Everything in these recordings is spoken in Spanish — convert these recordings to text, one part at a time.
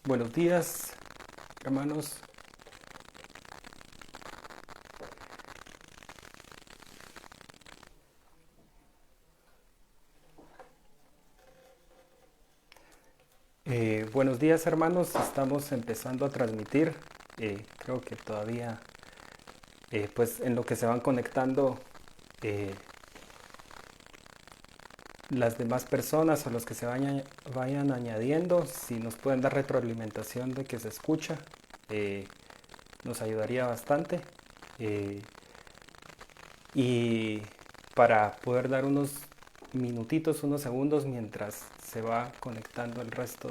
Buenos días, hermanos. Buenos días, hermanos. Estamos empezando a transmitir. Creo que todavía, pues en lo que se van conectando eh, las demás personas o los que se vayan añadiendo, si nos pueden dar retroalimentación de que se escucha, eh, nos ayudaría bastante. Eh, y para poder dar unos minutitos, unos segundos mientras se va conectando el resto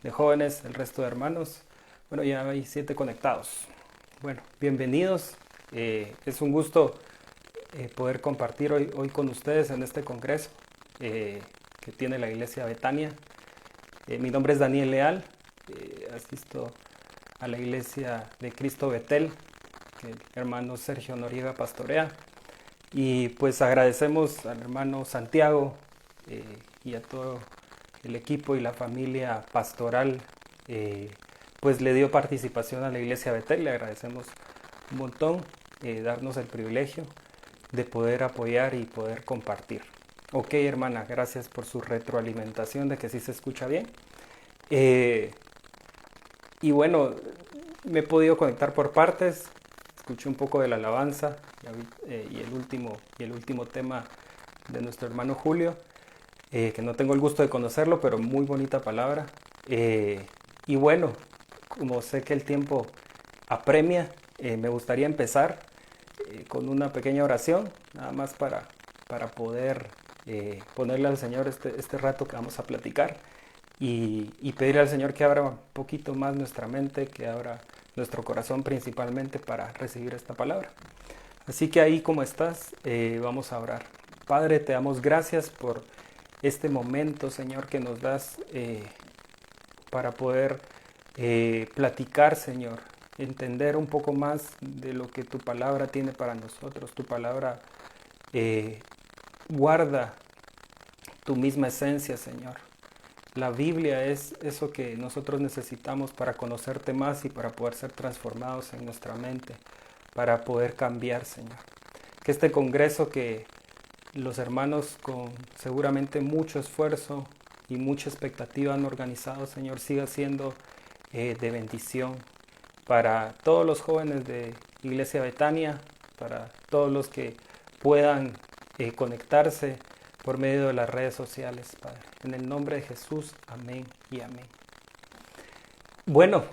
de jóvenes, el resto de hermanos. Bueno, ya hay 7 conectados. Bueno, bienvenidos. Es un gusto poder compartir hoy con ustedes en este congreso que tiene la iglesia Betania. Mi nombre es Daniel Leal. Asisto a la iglesia de Cristo Betel, que el hermano Sergio Noriega pastorea. Y pues agradecemos al hermano Santiago y a todo el equipo y la familia pastoral, pues le dio participación a la iglesia Betel. Le agradecemos un montón darnos el privilegio de poder apoyar y poder compartir. Ok, hermana, gracias por su retroalimentación de que sí se escucha bien. Eh, y bueno, me he podido conectar por partes. Escuché un poco de la alabanza y el último tema de nuestro hermano Julio, que no tengo el gusto de conocerlo, pero muy bonita palabra. Y bueno, como sé que el tiempo apremia, me gustaría empezar con una pequeña oración, nada más para poder ponerle al Señor este rato que vamos a platicar y pedirle al Señor que abra un poquito más nuestra mente, que abra nuestro corazón principalmente para recibir esta palabra. Así que ahí como estás, vamos a orar. Padre, te damos gracias por este momento, Señor, que nos das para poder platicar, Señor, entender un poco más de lo que tu palabra tiene para nosotros. Tu palabra eh, guarda tu misma esencia, Señor. La Biblia es eso que nosotros necesitamos para conocerte más y para poder ser transformados en nuestra mente, para poder cambiar, Señor. Que este congreso que los hermanos con seguramente mucho esfuerzo y mucha expectativa han organizado, Señor, siga siendo de bendición para todos los jóvenes de Iglesia Betania, para todos los que puedan conectarse por medio de las redes sociales, Padre. En el nombre de Jesús, amén y amén. Bueno,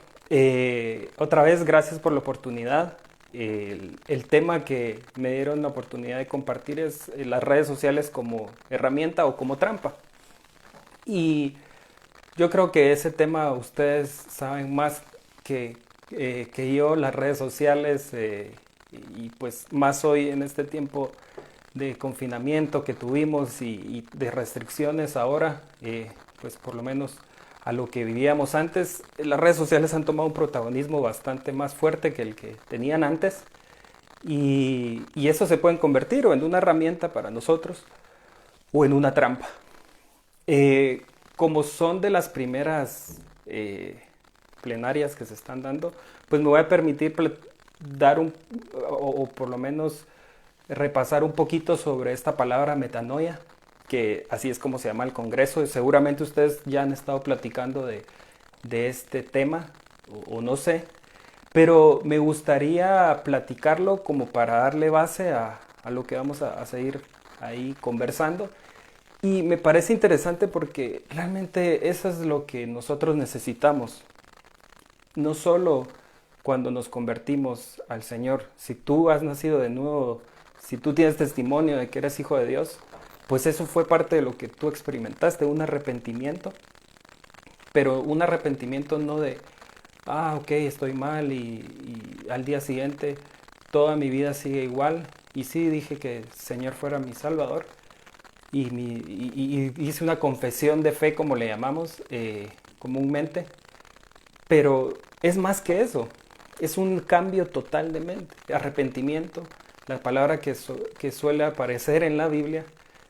otra vez gracias por la oportunidad. El tema que me dieron la oportunidad de compartir es las redes sociales como herramienta o como trampa. Y yo creo que ese tema ustedes saben más que yo, las redes sociales, y pues más hoy en este tiempo de confinamiento que tuvimos y de restricciones ahora, pues por lo menos a lo que vivíamos antes, las redes sociales han tomado un protagonismo bastante más fuerte que el que tenían antes y eso se pueden convertir o en una herramienta para nosotros o en una trampa. Eh, Como son de las primeras plenarias que se están dando, pues me voy a permitir dar o por lo menos repasar un poquito sobre esta palabra metanoia, que así es como se llama el Congreso. Seguramente ustedes ya han estado platicando de este tema, o no sé, pero me gustaría platicarlo como para darle base a lo que vamos a seguir ahí conversando. Y me parece interesante porque realmente eso es lo que nosotros necesitamos. No solo cuando nos convertimos al Señor. Si tú has nacido de nuevo, si tú tienes testimonio de que eres hijo de Dios, pues eso fue parte de lo que tú experimentaste, un arrepentimiento. Pero un arrepentimiento no de, ok, estoy mal y al día siguiente toda mi vida sigue igual. Y sí dije que el Señor fuera mi Salvador y hice una confesión de fe, como le llamamos comúnmente, pero es más que eso, es un cambio total de mente, arrepentimiento, la palabra que suele aparecer en la Biblia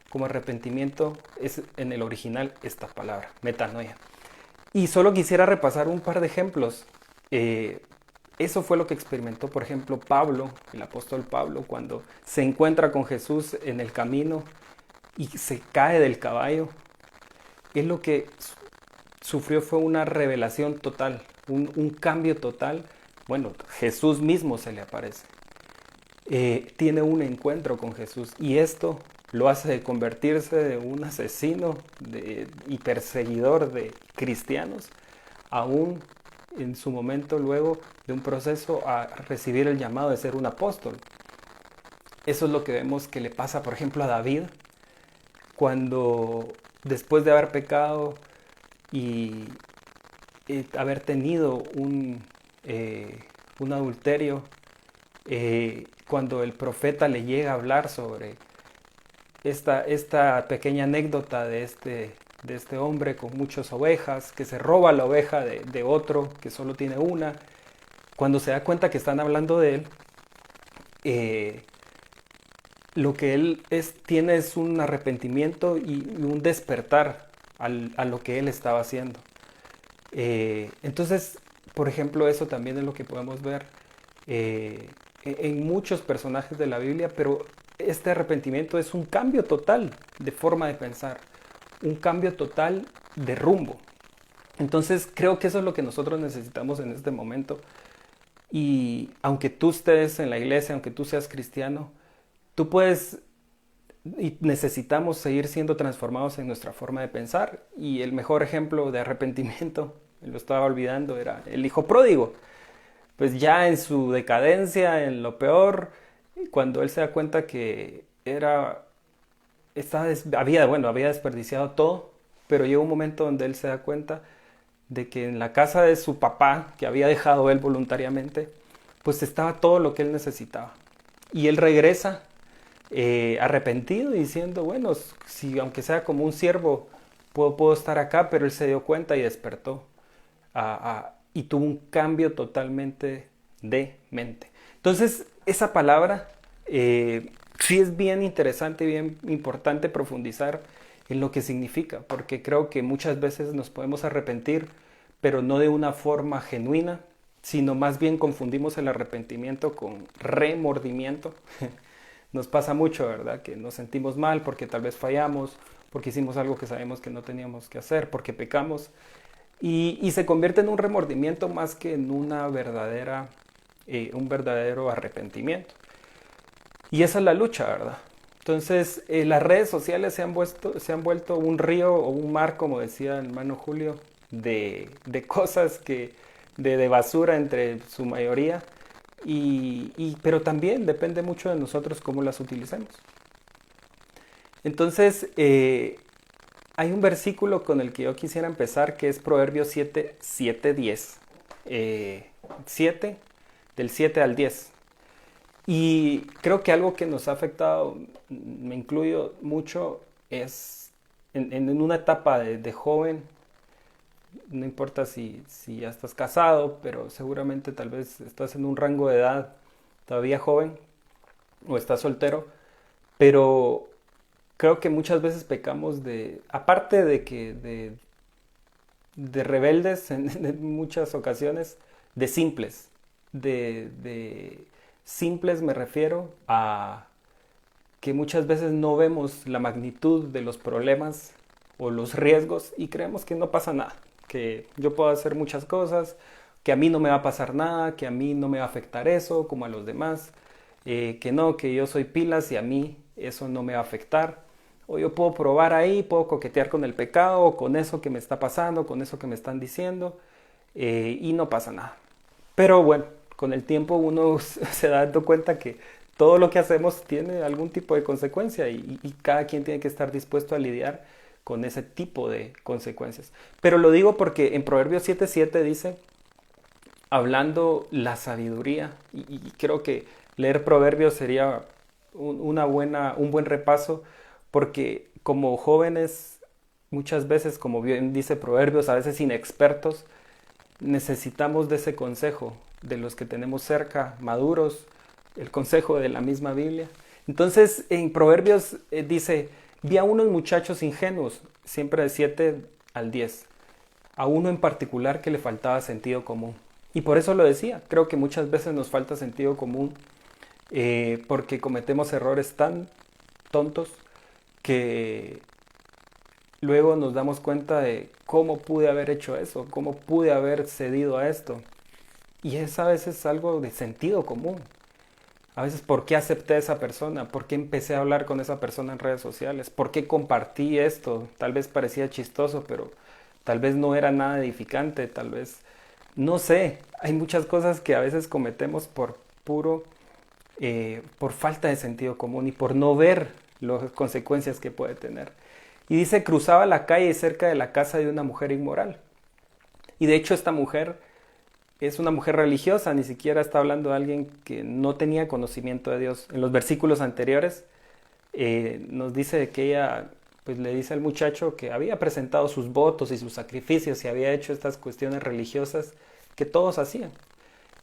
como arrepentimiento es en el original esta palabra, metanoia. Y solo quisiera repasar un par de ejemplos. Eso fue lo que experimentó, por ejemplo, Pablo, el apóstol Pablo, cuando se encuentra con Jesús en el camino y se cae del caballo. Él lo que sufrió fue una revelación total, un cambio total. Bueno, Jesús mismo se le aparece. Tiene un encuentro con Jesús y esto lo hace convertirse de un asesino y perseguidor de cristianos aún en su momento luego de un proceso a recibir el llamado de ser un apóstol. Eso es lo que vemos que le pasa, por ejemplo, a David, cuando después de haber pecado y haber tenido un adulterio, cuando el profeta le llega a hablar sobre esta pequeña anécdota de este hombre con muchas ovejas, que se roba la oveja de otro que solo tiene una, cuando se da cuenta que están hablando de él, lo que él tiene es un arrepentimiento y un despertar a lo que él estaba haciendo. Entonces, por ejemplo, eso también es lo que podemos ver en muchos personajes de la Biblia, pero este arrepentimiento es un cambio total de forma de pensar, un cambio total de rumbo. Entonces, creo que eso es lo que nosotros necesitamos en este momento. Y aunque tú estés en la iglesia, aunque tú seas cristiano, tú puedes y necesitamos seguir siendo transformados en nuestra forma de pensar. Y el mejor ejemplo de arrepentimiento, lo estaba olvidando, era el hijo pródigo. Pues ya en su decadencia, en lo peor, cuando él se da cuenta que había desperdiciado todo, pero llega un momento donde él se da cuenta de que en la casa de su papá, que había dejado él voluntariamente, pues estaba todo lo que él necesitaba. Y él regresa arrepentido y diciendo, bueno, si aunque sea como un siervo, puedo estar acá, pero él se dio cuenta y despertó. Y tuvo un cambio totalmente de mente. Entonces, esa palabra sí es bien interesante y bien importante profundizar en lo que significa, porque creo que muchas veces nos podemos arrepentir, pero no de una forma genuina, sino más bien confundimos el arrepentimiento con remordimiento. Nos pasa mucho, ¿verdad? Que nos sentimos mal porque tal vez fallamos, porque hicimos algo que sabemos que no teníamos que hacer, porque pecamos. Y se convierte en un remordimiento más que en un verdadero arrepentimiento. Y esa es la lucha, ¿verdad? Entonces, las redes sociales se han vuelto un río o un mar, como decía el hermano Julio, de cosas de basura entre su mayoría, pero también depende mucho de nosotros cómo las utilicemos. Entonces, hay un versículo con el que yo quisiera empezar, que es Proverbios 7:10. 7, del 7 al 10. Y creo que algo que nos ha afectado, me incluyo mucho, es en una etapa de joven, no importa si ya estás casado, pero seguramente tal vez estás en un rango de edad todavía joven o estás soltero, pero creo que muchas veces pecamos aparte de rebeldes en muchas ocasiones, de simples. De simples me refiero a que muchas veces no vemos la magnitud de los problemas o los riesgos y creemos que no pasa nada, que yo puedo hacer muchas cosas, que a mí no me va a pasar nada, que a mí no me va a afectar eso como a los demás, que yo soy pilas y a mí eso no me va a afectar. O yo puedo probar ahí, puedo coquetear con el pecado, o con eso que me está pasando, con eso que me están diciendo, y no pasa nada. Pero bueno, con el tiempo uno se da cuenta que todo lo que hacemos tiene algún tipo de consecuencia y cada quien tiene que estar dispuesto a lidiar con ese tipo de consecuencias. Pero lo digo porque en Proverbios 7:7 dice, hablando la sabiduría, y creo que leer Proverbios sería un buen repaso, porque como jóvenes, muchas veces, como bien dice Proverbios, a veces inexpertos, necesitamos de ese consejo de los que tenemos cerca, maduros, el consejo de la misma Biblia. Entonces, en Proverbios dice, vi a unos muchachos ingenuos, siempre de 7 al 10. a uno en particular que le faltaba sentido común. Y por eso lo decía, creo que muchas veces nos falta sentido común porque cometemos errores tan tontos que luego nos damos cuenta de cómo pude haber hecho eso, cómo pude haber cedido a esto. Y es a veces algo de sentido común. A veces, ¿por qué acepté a esa persona? ¿Por qué empecé a hablar con esa persona en redes sociales? ¿Por qué compartí esto? Tal vez parecía chistoso, pero tal vez no era nada edificante, tal vez, no sé, hay muchas cosas que a veces cometemos por puro, por falta de sentido común y por no ver las consecuencias que puede tener. Y dice, cruzaba la calle cerca de la casa de una mujer inmoral. Y de hecho esta mujer es una mujer religiosa, ni siquiera está hablando de alguien que no tenía conocimiento de Dios. En los versículos anteriores nos dice que ella pues le dice al muchacho que había presentado sus votos y sus sacrificios y había hecho estas cuestiones religiosas que todos hacían,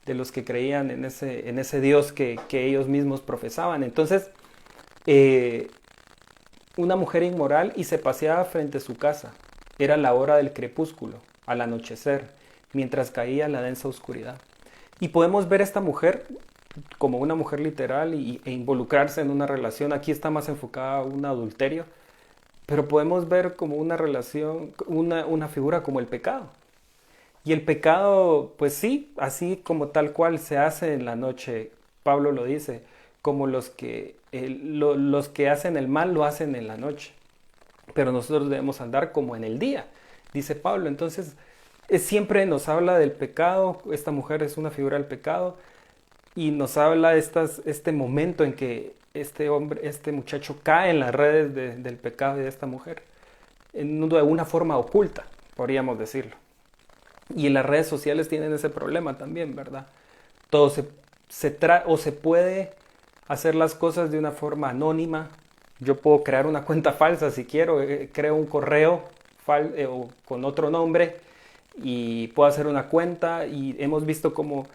de los que creían en ese Dios que ellos mismos profesaban. Entonces, una mujer inmoral y se paseaba frente a su casa. Era la hora del crepúsculo, al anochecer, mientras caía la densa oscuridad. Y podemos ver a esta mujer como una mujer literal e involucrarse en una relación. Aquí está más enfocada a un adulterio, pero podemos ver como una relación, una figura como el pecado. Y el pecado, pues sí, así como tal cual se hace en la noche, Pablo lo dice, como los que hacen el mal lo hacen en la noche. Pero nosotros debemos andar como en el día, dice Pablo. Entonces, siempre nos habla del pecado, esta mujer es una figura del pecado, y nos habla de este momento en que este muchacho cae en las redes del pecado de esta mujer, de una forma oculta, podríamos decirlo. Y en las redes sociales tienen ese problema también, ¿verdad? Todo se puede hacer las cosas de una forma anónima. Yo puedo crear una cuenta falsa si quiero, creo un correo o con otro nombre y puedo hacer una cuenta y hemos visto como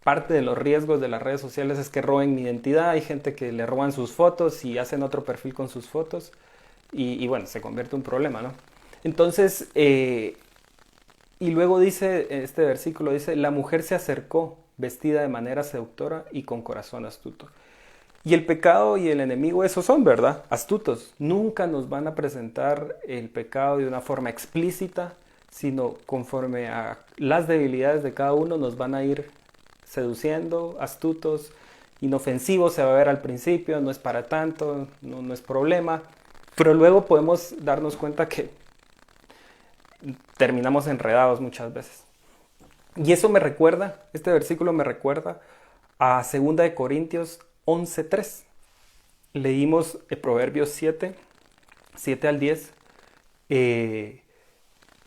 parte de los riesgos de las redes sociales es que roben mi identidad. Hay gente que le roban sus fotos y hacen otro perfil con sus fotos y bueno, se convierte en un problema, ¿no? Entonces, y luego dice, este versículo dice, la mujer se acercó vestida de manera seductora y con corazón astuto. Y el pecado y el enemigo, esos son, ¿verdad? Astutos. Nunca nos van a presentar el pecado de una forma explícita, sino conforme a las debilidades de cada uno nos van a ir seduciendo, astutos, inofensivos, se va a ver al principio, no es para tanto, no es problema, pero luego podemos darnos cuenta que terminamos enredados muchas veces. Y eso me recuerda, este versículo me recuerda a 2 Corintios 11:3. Leímos Proverbios 7 al 10,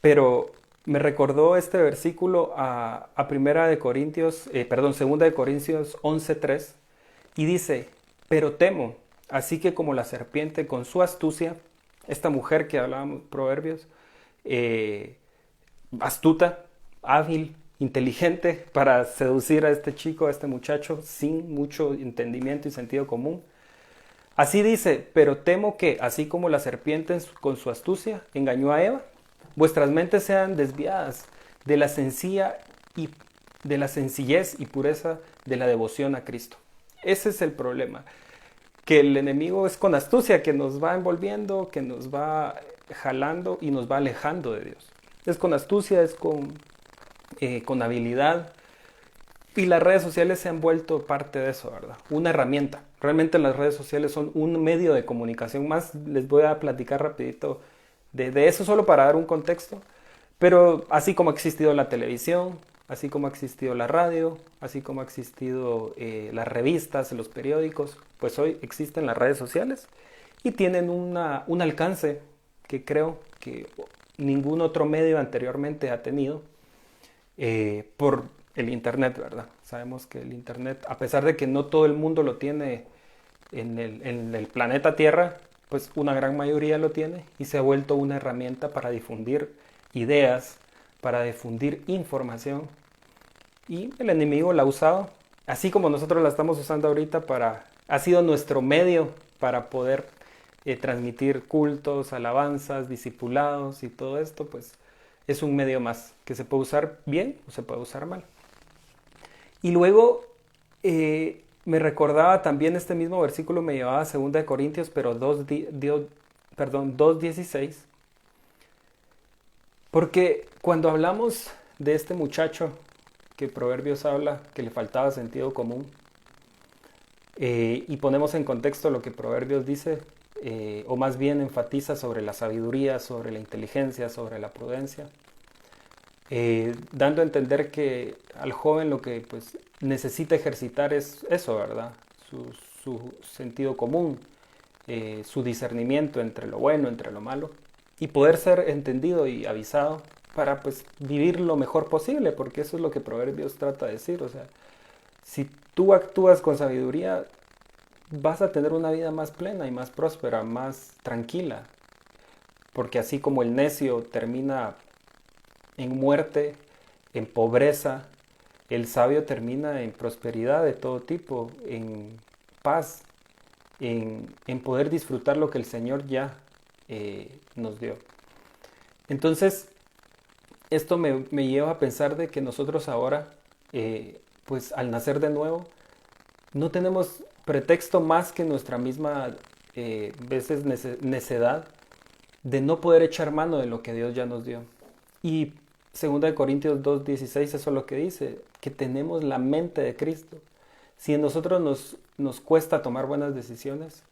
pero me recordó este versículo a 2 de Corintios 11:3 y dice, pero temo, así que como la serpiente con su astucia, esta mujer que hablábamos, Proverbios, astuta, hábil, inteligente para seducir a este chico, a este muchacho, sin mucho entendimiento y sentido común. Así dice, pero temo que, así como la serpiente con su astucia engañó a Eva, vuestras mentes sean desviadas de la sencillez y pureza de la devoción a Cristo. Ese es el problema, que el enemigo es con astucia, que nos va envolviendo, que nos va jalando y nos va alejando de Dios. Es con astucia, es con habilidad. Y las redes sociales se han vuelto parte de eso, ¿verdad? Una herramienta. Realmente las redes sociales son un medio de comunicación más. Les voy a platicar rapidito de eso solo para dar un contexto. Pero así como ha existido la televisión, así como ha existido la radio, así como ha existido las revistas, los periódicos, pues hoy existen las redes sociales y tienen un alcance que creo que ningún otro medio anteriormente ha tenido por el Internet, ¿verdad? Sabemos que el Internet, a pesar de que no todo el mundo lo tiene en el planeta Tierra, pues una gran mayoría lo tiene y se ha vuelto una herramienta para difundir ideas, para difundir información y el enemigo la ha usado, así como nosotros la estamos usando ahorita ha sido nuestro medio para poder transmitir cultos, alabanzas, discipulados y todo esto, pues es un medio más que se puede usar bien o se puede usar mal. Y luego me recordaba también este mismo versículo, me llevaba a 2 Corintios, pero 2:16, porque cuando hablamos de este muchacho que Proverbios habla, que le faltaba sentido común, y ponemos en contexto lo que Proverbios dice, o más bien enfatiza sobre la sabiduría, sobre la inteligencia, sobre la prudencia, dando a entender que al joven lo que pues necesita ejercitar es eso, ¿verdad? Su sentido común, su discernimiento entre lo bueno, entre lo malo, y poder ser entendido y avisado para pues vivir lo mejor posible, porque eso es lo que Proverbios trata de decir. O sea, si tú actúas con sabiduría, vas a tener una vida más plena y más próspera, más tranquila, porque así como el necio termina en muerte, en pobreza, el sabio termina en prosperidad de todo tipo, en paz, en poder disfrutar lo que el Señor ya nos dio. Entonces, esto me lleva a pensar de que nosotros ahora, pues al nacer de nuevo, no tenemos pretexto más que nuestra misma veces necedad de no poder echar mano de lo que Dios ya nos dio. Y 2 Corintios 2:16 eso es lo que dice, que tenemos la mente de Cristo. Si en nosotros nos cuesta tomar buenas decisiones,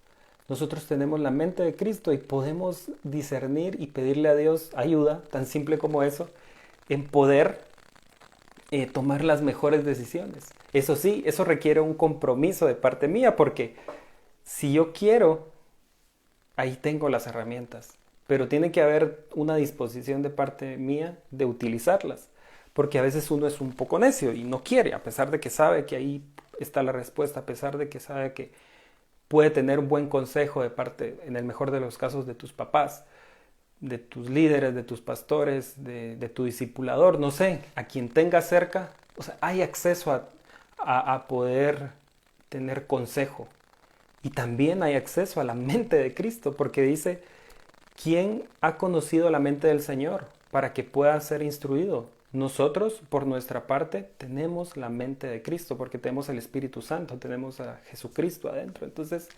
nosotros tenemos la mente de Cristo y podemos discernir y pedirle a Dios ayuda, tan simple como eso, en poder tomar las mejores decisiones. Eso sí, eso requiere un compromiso de parte mía, porque si yo quiero, ahí tengo las herramientas, pero tiene que haber una disposición de parte mía de utilizarlas, porque a veces uno es un poco necio y no quiere, a pesar de que sabe que ahí está la respuesta, a pesar de que sabe que puede tener un buen consejo de parte, en el mejor de los casos, de tus papás, de tus líderes, de tus pastores, de tu discipulador, no sé, a quien tengas cerca. O sea, hay acceso a poder tener consejo. Y también hay acceso a la mente de Cristo, porque dice, ¿quién ha conocido la mente del Señor para que pueda ser instruido? Nosotros, por nuestra parte, tenemos la mente de Cristo, porque tenemos el Espíritu Santo, tenemos a Jesucristo adentro. Entonces,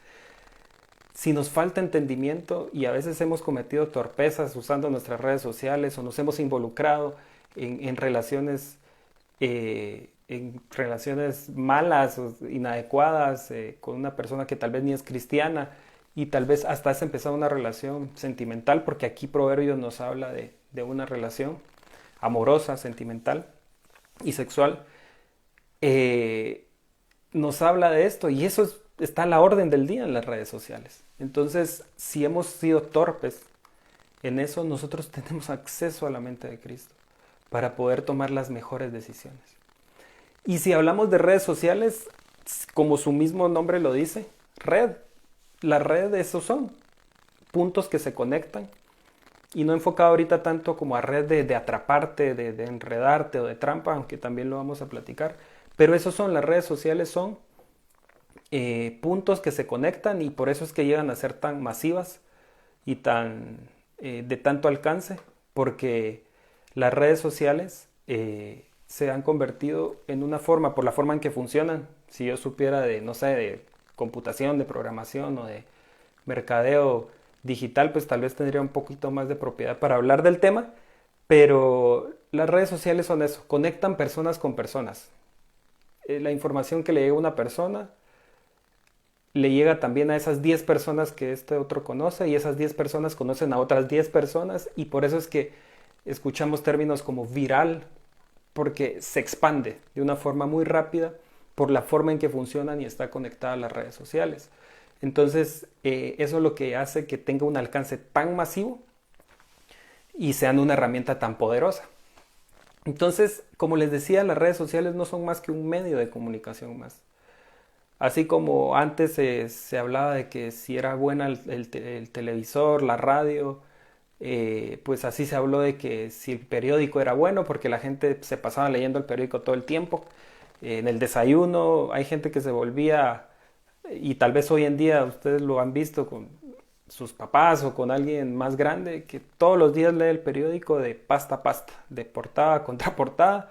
si nos falta entendimiento y a veces hemos cometido torpezas usando nuestras redes sociales o nos hemos involucrado en relaciones malas o inadecuadas con una persona que tal vez ni es cristiana y tal vez hasta has empezado una relación sentimental, porque aquí Proverbios nos habla de una relación amorosa, sentimental y sexual, nos habla de esto y eso está a la orden del día en las redes sociales. Entonces, si hemos sido torpes en eso, nosotros tenemos acceso a la mente de Cristo para poder tomar las mejores decisiones. Y si hablamos de redes sociales, como su mismo nombre lo dice, red. La red, esos son puntos que se conectan. Y no enfocado ahorita tanto como a red de atraparte, de enredarte o de trampa, aunque también lo vamos a platicar. Pero esos son, las redes sociales son puntos que se conectan y por eso es que llegan a ser tan masivas y de tanto alcance, porque las redes sociales se han convertido en una forma, por la forma en que funcionan. Si yo supiera de, no sé, de computación, de programación o de mercadeo digital, pues tal vez tendría un poquito más de propiedad para hablar del tema, pero las redes sociales son eso, conectan personas con personas. La información que le llega a una persona le llega también a esas 10 personas que este otro conoce y esas 10 personas conocen a otras 10 personas y por eso es que escuchamos términos como viral, porque se expande de una forma muy rápida por la forma en que funcionan y está conectada a las redes sociales. Entonces, eso es lo que hace que tenga un alcance tan masivo y sean una herramienta tan poderosa. Entonces, como les decía, las redes sociales no son más que un medio de comunicación más. Así como antes se hablaba de que si era buena el televisor, la radio, pues así se habló de que si el periódico era bueno, porque la gente se pasaba leyendo el periódico todo el tiempo. En el desayuno hay gente que se volvía, y tal vez hoy en día ustedes lo han visto, sus papás o con alguien más grande que todos los días lee el periódico de pasta a pasta, de portada contra portada.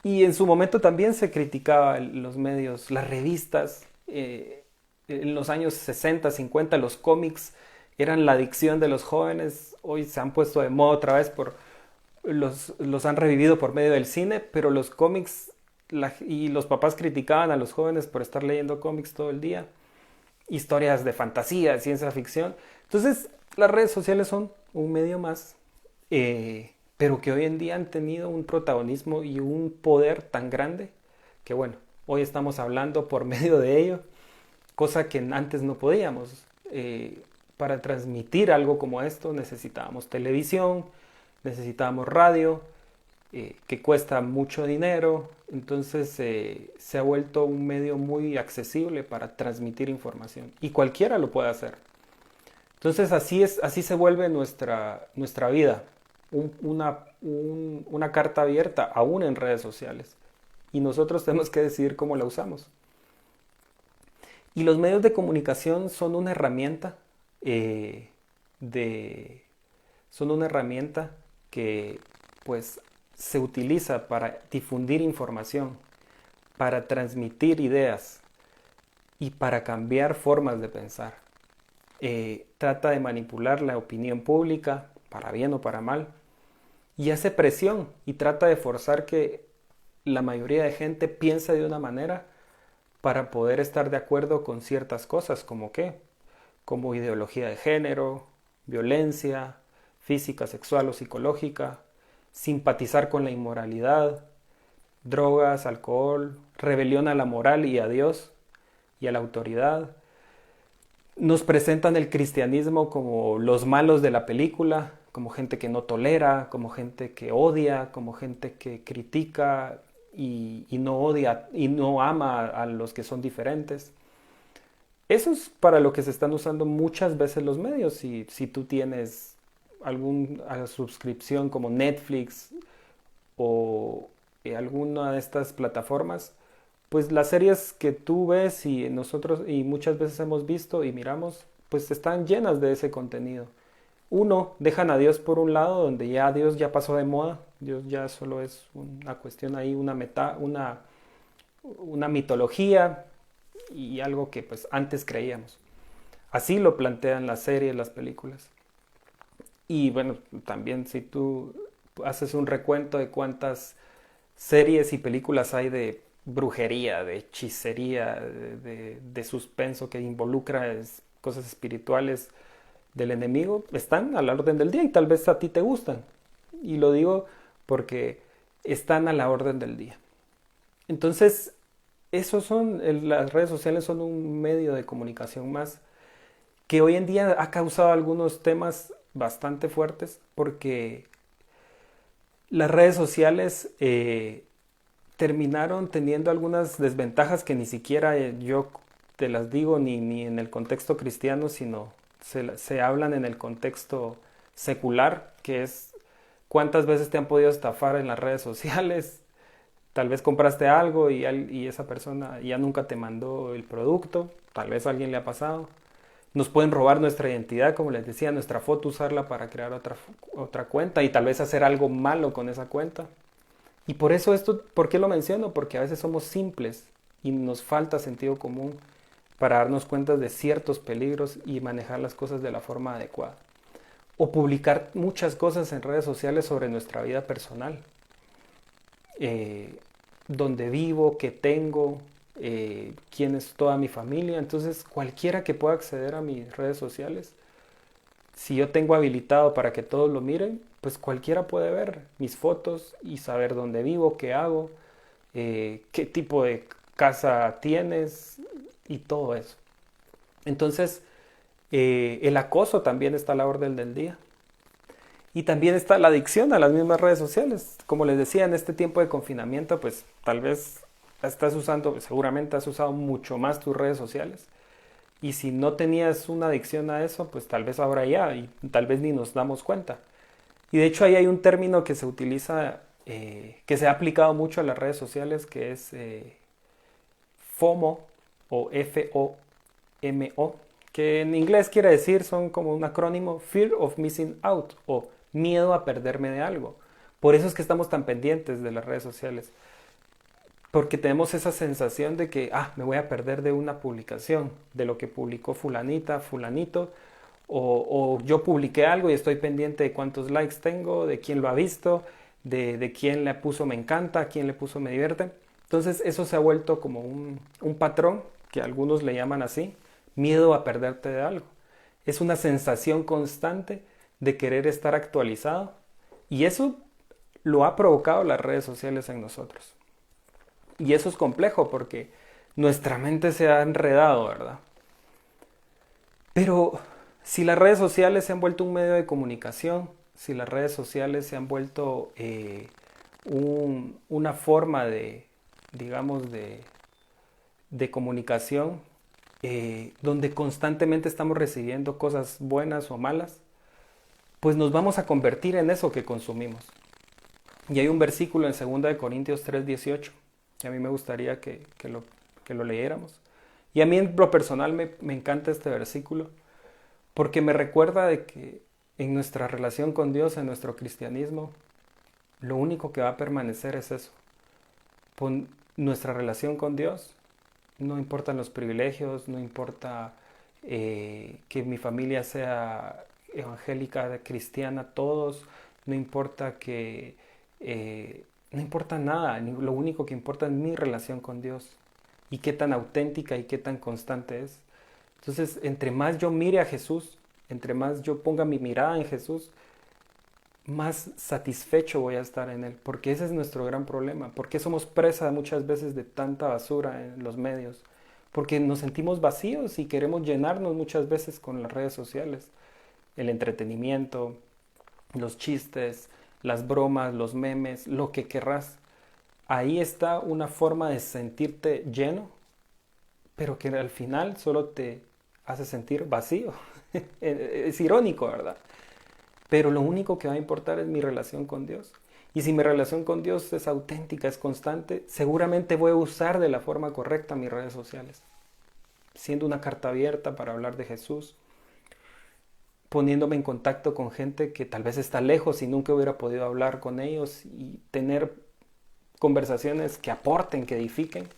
Y en su momento también se criticaba los medios, las revistas. En los años 60, 50, los cómics eran la adicción de los jóvenes. Hoy se han puesto de moda otra vez los han revivido por medio del cine, pero los cómics y los papás criticaban a los jóvenes por estar leyendo cómics todo el día. Historias de fantasía, de ciencia ficción. Entonces, las redes sociales son un medio más, pero que hoy en día han tenido un protagonismo y un poder tan grande que, bueno, hoy estamos hablando por medio de ello, cosa que antes no podíamos. Para transmitir algo como esto necesitábamos televisión, necesitábamos radio, que cuesta mucho dinero, entonces se ha vuelto un medio muy accesible para transmitir información y cualquiera lo puede hacer. Entonces así se vuelve nuestra vida, una carta abierta aún en redes sociales y nosotros tenemos que decidir cómo la usamos. Y los medios de comunicación son una herramienta son una herramienta que pues se utiliza para difundir información, para transmitir ideas y para cambiar formas de pensar. Trata de manipular la opinión pública, para bien o para mal, y hace presión y trata de forzar que la mayoría de gente piense de una manera para poder estar de acuerdo con ciertas cosas, como qué, como ideología de género, violencia, física, sexual o psicológica, simpatizar con la inmoralidad, drogas, alcohol, rebelión a la moral y a Dios y a la autoridad. Nos presentan el cristianismo como los malos de la película, como gente que no tolera, como gente que odia, como gente que critica y no odia y no ama a los que son diferentes. Eso es para lo que se están usando muchas veces los medios. Si tú tienes alguna suscripción como Netflix o alguna de estas plataformas, pues las series que tú ves y nosotros y muchas veces hemos visto y miramos, pues están llenas de ese contenido. Uno, dejan a Dios por un lado, donde ya Dios ya pasó de moda, Dios ya solo es una cuestión ahí, una mitología y algo que pues antes creíamos. Así lo plantean las series, las películas. Y bueno, también si tú haces un recuento de cuántas series y películas hay de brujería, de hechicería, de suspenso que involucra cosas espirituales del enemigo, están a la orden del día y tal vez a ti te gustan. Y lo digo porque están a la orden del día. Entonces, las redes sociales son un medio de comunicación más que hoy en día ha causado algunos temas bastante fuertes porque las redes sociales terminaron teniendo algunas desventajas que ni siquiera yo te las digo ni en el contexto cristiano, sino se hablan en el contexto secular, que es cuántas veces te han podido estafar en las redes sociales. Tal vez compraste algo y esa persona ya nunca te mandó el producto, tal vez a alguien le ha pasado. Nos pueden robar nuestra identidad, como les decía, nuestra foto, usarla para crear otra cuenta y tal vez hacer algo malo con esa cuenta. Y por eso ¿por qué lo menciono? Porque a veces somos simples y nos falta sentido común para darnos cuenta de ciertos peligros y manejar las cosas de la forma adecuada. O publicar muchas cosas en redes sociales sobre nuestra vida personal. Dónde vivo, qué tengo, quién es toda mi familia. Entonces cualquiera que pueda acceder a mis redes sociales, si yo tengo habilitado para que todos lo miren, pues cualquiera puede ver mis fotos y saber dónde vivo, qué hago, qué tipo de casa tienes y todo eso. Entonces el acoso también está a la orden del día. Y también está la adicción a las mismas redes sociales. Como les decía, en este tiempo de confinamiento, pues tal vez seguramente has usado mucho más tus redes sociales. Y si no tenías una adicción a eso, pues tal vez ahora ya, y tal vez ni nos damos cuenta. Y de hecho ahí hay un término que se utiliza, que se ha aplicado mucho a las redes sociales, que es FOMO o FOMO, que en inglés quiere decir, son como un acrónimo, Fear of Missing Out, o miedo a perderme de algo. Por eso es que estamos tan pendientes de las redes sociales, porque tenemos esa sensación de que, me voy a perder de una publicación, de lo que publicó fulanita, fulanito, o yo publiqué algo y estoy pendiente de cuántos likes tengo, de quién lo ha visto, de quién le puso me encanta, quién le puso me divierte. Entonces eso se ha vuelto como un patrón, que algunos le llaman así, miedo a perderte de algo. Es una sensación constante de querer estar actualizado, y eso lo ha provocado las redes sociales en nosotros. Y eso es complejo porque nuestra mente se ha enredado, ¿verdad? Pero si las redes sociales se han vuelto un medio de comunicación, si las redes sociales se han vuelto una forma de, digamos, de comunicación, donde constantemente estamos recibiendo cosas buenas o malas, pues nos vamos a convertir en eso que consumimos. Y hay un versículo en 2 Corintios 3:18 que a mí me gustaría que lo leyéramos. Y a mí en lo personal me encanta este versículo porque me recuerda de que en nuestra relación con Dios, en nuestro cristianismo, lo único que va a permanecer es eso. Con nuestra relación con Dios, no importan los privilegios, no importa que mi familia sea evangélica, cristiana, todos, no importa no importa nada, lo único que importa es mi relación con Dios y qué tan auténtica y qué tan constante es. Entonces, entre más yo mire a Jesús, entre más yo ponga mi mirada en Jesús, más satisfecho voy a estar en Él, porque ese es nuestro gran problema, porque somos presa muchas veces de tanta basura en los medios, porque nos sentimos vacíos y queremos llenarnos muchas veces con las redes sociales, el entretenimiento, los chistes, las bromas, los memes, lo que querrás. Ahí está una forma de sentirte lleno, pero que al final solo te hace sentir vacío. Es irónico, ¿verdad? Pero lo único que va a importar es mi relación con Dios. Y si mi relación con Dios es auténtica, es constante, seguramente voy a usar de la forma correcta mis redes sociales. Siendo una carta abierta para hablar de Jesús, poniéndome en contacto con gente que tal vez está lejos y nunca hubiera podido hablar con ellos y tener conversaciones que aporten, que edifiquen.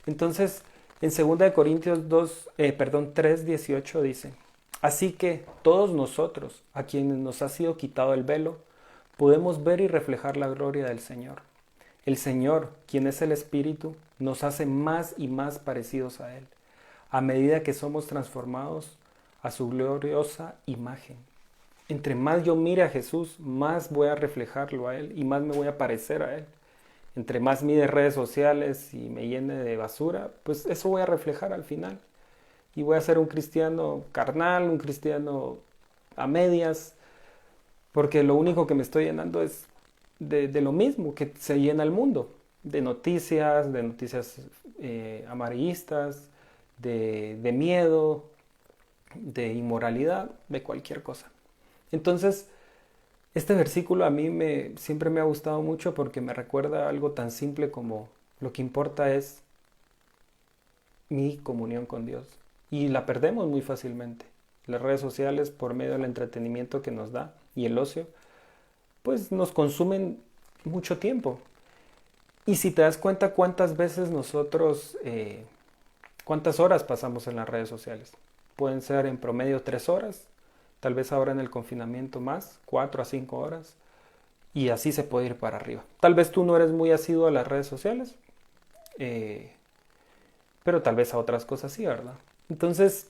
Entonces, en 2 Corintios 3:18 dice: así que todos nosotros, a quienes nos ha sido quitado el velo, podemos ver y reflejar la gloria del Señor. El Señor, quien es el Espíritu, nos hace más y más parecidos a Él, a medida que somos transformados a su gloriosa imagen. Entre más yo mire a Jesús, más voy a reflejarlo a Él y más me voy a parecer a Él. Entre más mire redes sociales y me llene de basura, pues eso voy a reflejar al final. Y voy a ser un cristiano carnal, un cristiano a medias, porque lo único que me estoy llenando es de lo mismo que se llena el mundo, de noticias amarillistas, de miedo, de inmoralidad, de cualquier cosa. Entonces, este versículo a mí siempre me ha gustado mucho porque me recuerda algo tan simple como lo que importa es mi comunión con Dios. Y la perdemos muy fácilmente. Las redes sociales, por medio del entretenimiento que nos da y el ocio, pues nos consumen mucho tiempo. Y si te das cuenta cuántas veces cuántas horas pasamos en las redes sociales. Pueden ser en promedio 3 horas, tal vez ahora en el confinamiento más, 4 a 5 horas. Y así se puede ir para arriba. Tal vez tú no eres muy asiduo a las redes sociales, pero tal vez a otras cosas sí, ¿verdad? Entonces,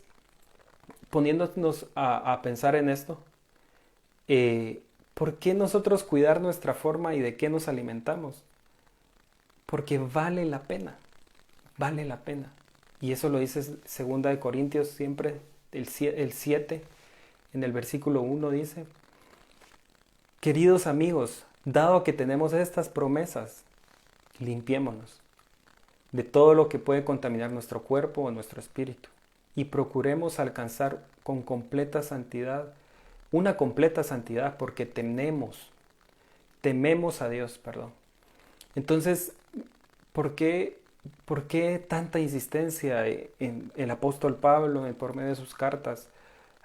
poniéndonos a pensar en esto, ¿por qué nosotros cuidar nuestra forma y de qué nos alimentamos? Porque vale la pena, vale la pena. Y eso lo dice 2 Corintios siempre, el 7, en el versículo 1 dice: queridos amigos, dado que tenemos estas promesas, limpiémonos de todo lo que puede contaminar nuestro cuerpo o nuestro espíritu y procuremos alcanzar con completa santidad, una completa santidad, porque tememos a Dios, perdón. Entonces, ¿por qué ¿Por qué tanta insistencia en el apóstol Pablo, por medio de sus cartas,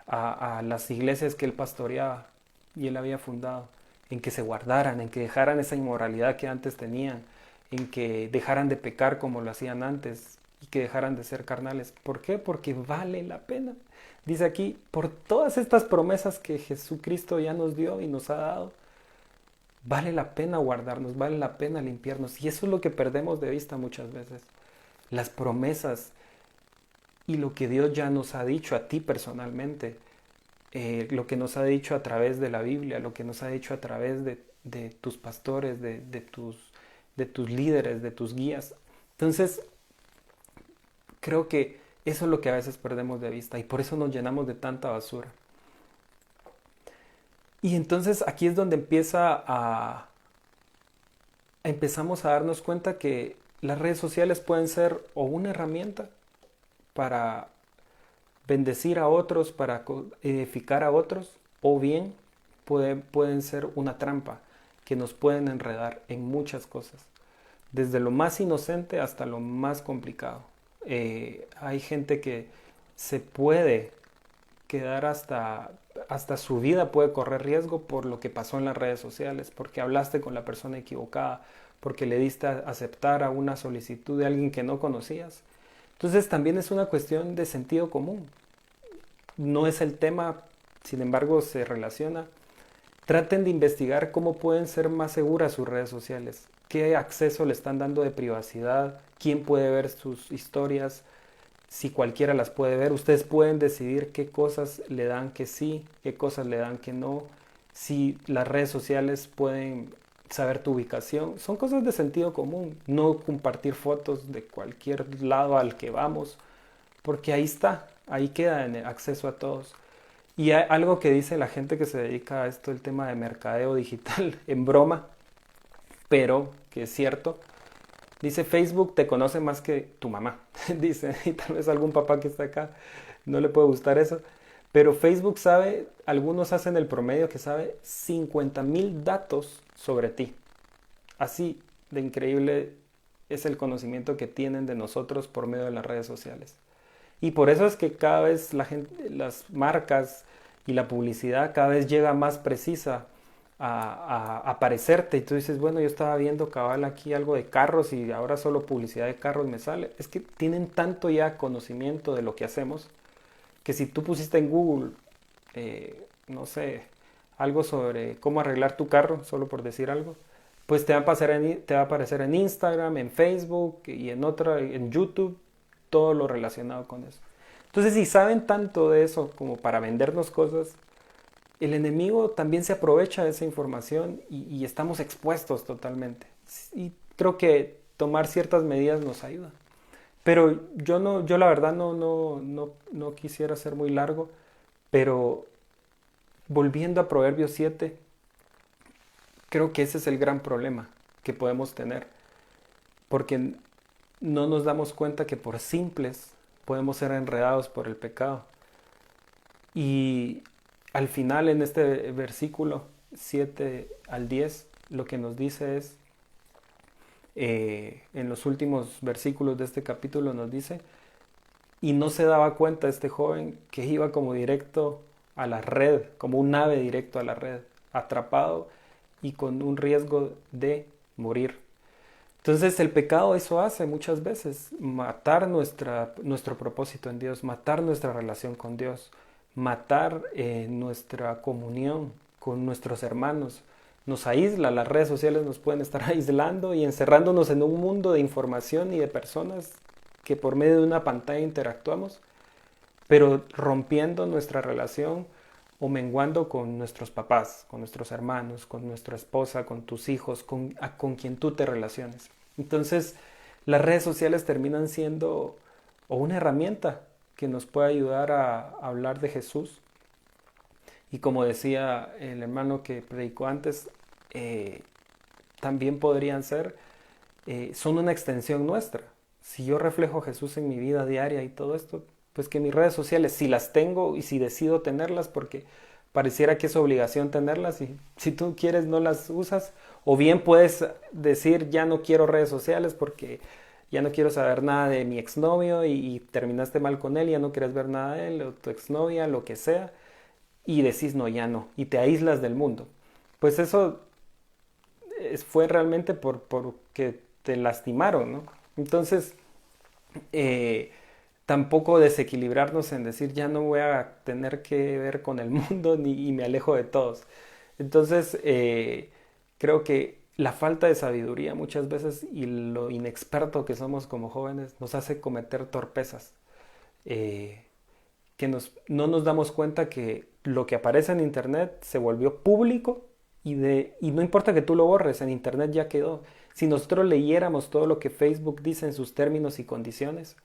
a las iglesias que él pastoreaba y él había fundado, en que se guardaran, en que dejaran esa inmoralidad que antes tenían, en que dejaran de pecar como lo hacían antes y que dejaran de ser carnales? ¿Por qué? Porque vale la pena. Dice aquí, por todas estas promesas que Jesucristo ya nos dio y nos ha dado, vale la pena guardarnos, vale la pena limpiarnos. Y eso es lo que perdemos de vista muchas veces. Las promesas y lo que Dios ya nos ha dicho a ti personalmente, lo que nos ha dicho a través de la Biblia, lo que nos ha dicho a través de tus pastores, de tus líderes, de tus guías. Entonces, creo que eso es lo que a veces perdemos de vista y por eso nos llenamos de tanta basura. Y entonces aquí es donde empezamos a darnos cuenta que las redes sociales pueden ser o una herramienta para bendecir a otros, para edificar a otros, o bien pueden ser una trampa que nos pueden enredar en muchas cosas, desde lo más inocente hasta lo más complicado. Hay gente que se puede quedar hasta su vida puede correr riesgo por lo que pasó en las redes sociales, porque hablaste con la persona equivocada, porque le diste a aceptar a una solicitud de alguien que no conocías. Entonces también es una cuestión de sentido común. No es el tema, sin embargo se relaciona. Traten de investigar cómo pueden ser más seguras sus redes sociales, qué acceso le están dando de privacidad, quién puede ver sus historias, si cualquiera las puede ver. Ustedes pueden decidir qué cosas le dan que sí, qué cosas le dan que no, si las redes sociales pueden saber tu ubicación. Son cosas de sentido común, no compartir fotos de cualquier lado al que vamos, porque ahí está, ahí queda en el acceso a todos. Y hay algo que dice la gente que se dedica a esto, el tema de mercadeo digital, en broma, pero que es cierto. Dice, Facebook te conoce más que tu mamá. Dice, y tal vez algún papá que está acá no le puede gustar eso. Pero Facebook sabe, algunos hacen el promedio que sabe 50,000 datos sobre ti. Así de increíble es el conocimiento que tienen de nosotros por medio de las redes sociales. Y por eso es que cada vez la gente, las marcas y la publicidad cada vez llega más precisa a aparecerte. Y tú dices, bueno, yo estaba viendo cabal aquí algo de carros y ahora solo publicidad de carros me sale. Es que tienen tanto ya conocimiento de lo que hacemos que si tú pusiste en Google, no sé, algo sobre cómo arreglar tu carro, solo por decir algo, pues te va a aparecer en Instagram, en Facebook y en YouTube, todo lo relacionado con eso. Entonces, si saben tanto de eso como para vendernos cosas, el enemigo también se aprovecha de esa información y estamos expuestos totalmente. Y creo que tomar ciertas medidas nos ayuda. Pero yo la verdad no quisiera ser muy largo, pero volviendo a Proverbios 7, creo que ese es el gran problema que podemos tener, porque no nos damos cuenta que por simples podemos ser enredados por el pecado. Y al final en este versículo 7 al 10 lo que nos dice es, en los últimos versículos de este capítulo nos dice, y no se daba cuenta este joven que iba como directo a la red, como un ave directo a la red, atrapado y con un riesgo de morir. Entonces el pecado eso hace muchas veces, matar nuestro propósito en Dios, matar nuestra relación con Dios, matar nuestra comunión con nuestros hermanos. Nos aísla, las redes sociales nos pueden estar aislando y encerrándonos en un mundo de información y de personas que por medio de una pantalla interactuamos, pero rompiendo nuestra relación o menguando con nuestros papás, con nuestros hermanos, con nuestra esposa, con tus hijos, con quien tú te relaciones. Entonces, las redes sociales terminan siendo o una herramienta que nos puede ayudar a hablar de Jesús. Y como decía el hermano que predicó antes, también podrían ser, son una extensión nuestra. Si yo reflejo a Jesús en mi vida diaria y todo esto, pues que mis redes sociales, si las tengo y si decido tenerlas, porque pareciera que es obligación tenerlas y si tú quieres no las usas, o bien puedes decir ya no quiero redes sociales porque ya no quiero saber nada de mi exnovio y terminaste mal con él, ya no quieres ver nada de él, o tu exnovia, lo que sea, y decís no, ya no, y te aíslas del mundo. Pues eso fue realmente porque te lastimaron, ¿no? Entonces, eh, tampoco desequilibrarnos en decir ya no voy a tener que ver con el mundo ni, y me alejo de todos. Entonces, creo que la falta de sabiduría muchas veces y lo inexperto que somos como jóvenes nos hace cometer torpezas, eh, que no nos damos cuenta que lo que aparece en Internet se volvió público y no importa que tú lo borres, en Internet ya quedó. Si nosotros leyéramos todo lo que Facebook dice en sus términos y condiciones,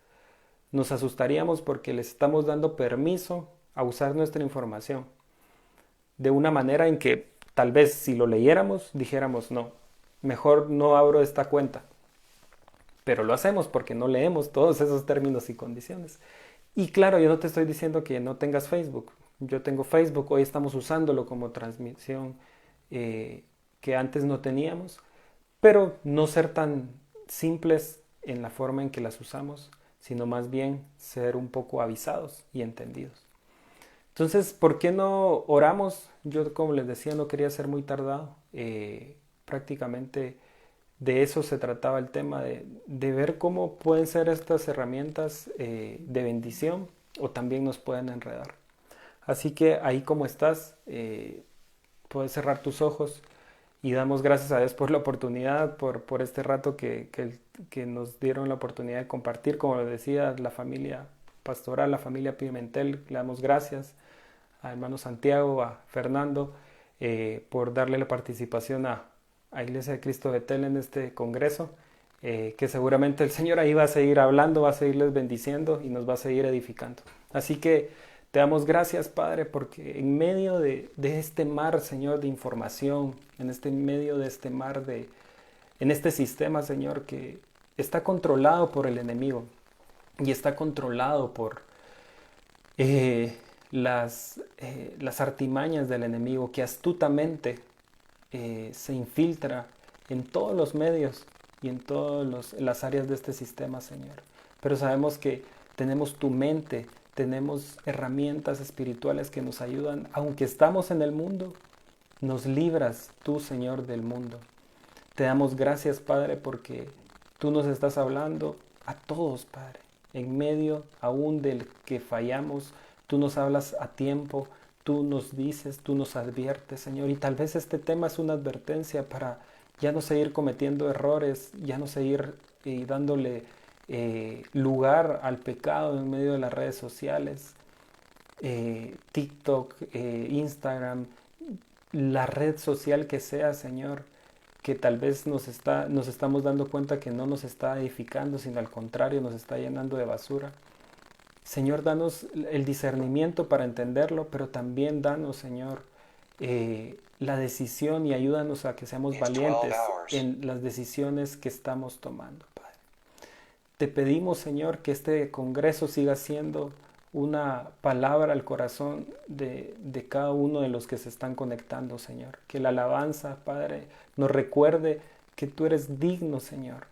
nos asustaríamos porque les estamos dando permiso a usar nuestra información de una manera en que tal vez si lo leyéramos dijéramos no, mejor no abro esta cuenta. Pero lo hacemos porque no leemos todos esos términos y condiciones. Y claro, yo no te estoy diciendo que no tengas Facebook. Yo tengo Facebook, hoy estamos usándolo como transmisión que antes no teníamos, pero no ser tan simples en la forma en que las usamos, sino más bien ser un poco avisados y entendidos. Entonces, ¿por qué no oramos? Yo, como les decía, no quería ser muy tardado. Prácticamente de eso se trataba el tema, de ver cómo pueden ser estas herramientas de bendición o también nos pueden enredar. Así que ahí como estás, puedes cerrar tus ojos y damos gracias a Dios por la oportunidad, por este rato que nos dieron la oportunidad de compartir, como lo decía, la familia pastoral, la familia Pimentel, le damos gracias a hermano Santiago, a Fernando, por darle la participación a Iglesia de Cristo de Betel en este congreso, que seguramente el Señor ahí va a seguir hablando, va a seguirles bendiciendo y nos va a seguir edificando. Así que te damos gracias, Padre, porque en medio de este mar, Señor, de información, en este medio de este mar, en este sistema, Señor, que está controlado por el enemigo y está controlado por las artimañas del enemigo que astutamente se infiltra en todos los medios y en todas las áreas de este sistema, Señor. Pero sabemos que tenemos tu mente, tenemos herramientas espirituales que nos ayudan, aunque estamos en el mundo, nos libras tú, Señor, del mundo. Te damos gracias, Padre, porque tú nos estás hablando a todos, Padre. En medio aún del que fallamos, tú nos hablas a tiempo, tú nos dices, tú nos adviertes, Señor. Y tal vez este tema es una advertencia para ya no seguir cometiendo errores, ya no seguir dándole lugar al pecado en medio de las redes sociales, TikTok, Instagram, la red social que sea, Señor, que tal vez nos estamos dando cuenta que no nos está edificando, sino al contrario, nos está llenando de basura. Señor, danos el discernimiento para entenderlo, pero también danos, Señor, la decisión y ayúdanos a que seamos valientes en las decisiones que estamos tomando, Padre. Te pedimos, Señor, que este congreso siga siendo una palabra al corazón de cada uno de los que se están conectando, Señor. Que la alabanza, Padre, nos recuerde que tú eres digno, Señor,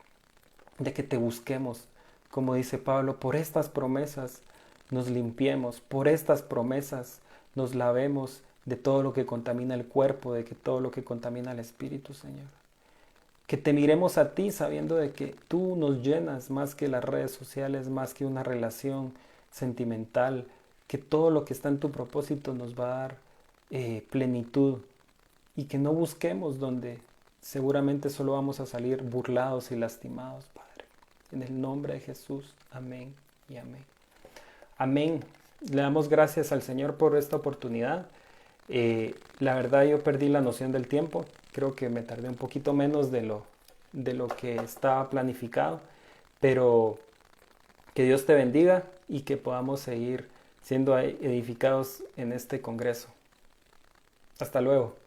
de que te busquemos. Como dice Pablo, por estas promesas nos limpiemos, por estas promesas nos lavemos de todo lo que contamina el cuerpo, de que todo lo que contamina el espíritu, Señor. Que te miremos a ti sabiendo de que tú nos llenas más que las redes sociales, más que una relación sentimental, que todo lo que está en tu propósito nos va a dar plenitud y que no busquemos donde seguramente solo vamos a salir burlados y lastimados, Padre. En el nombre de Jesús, amén y amén. Amén. Le damos gracias al Señor por esta oportunidad. La verdad yo perdí la noción del tiempo. Creo que me tardé un poquito menos de lo que estaba planificado. Pero que Dios te bendiga y que podamos seguir siendo edificados en este congreso. Hasta luego.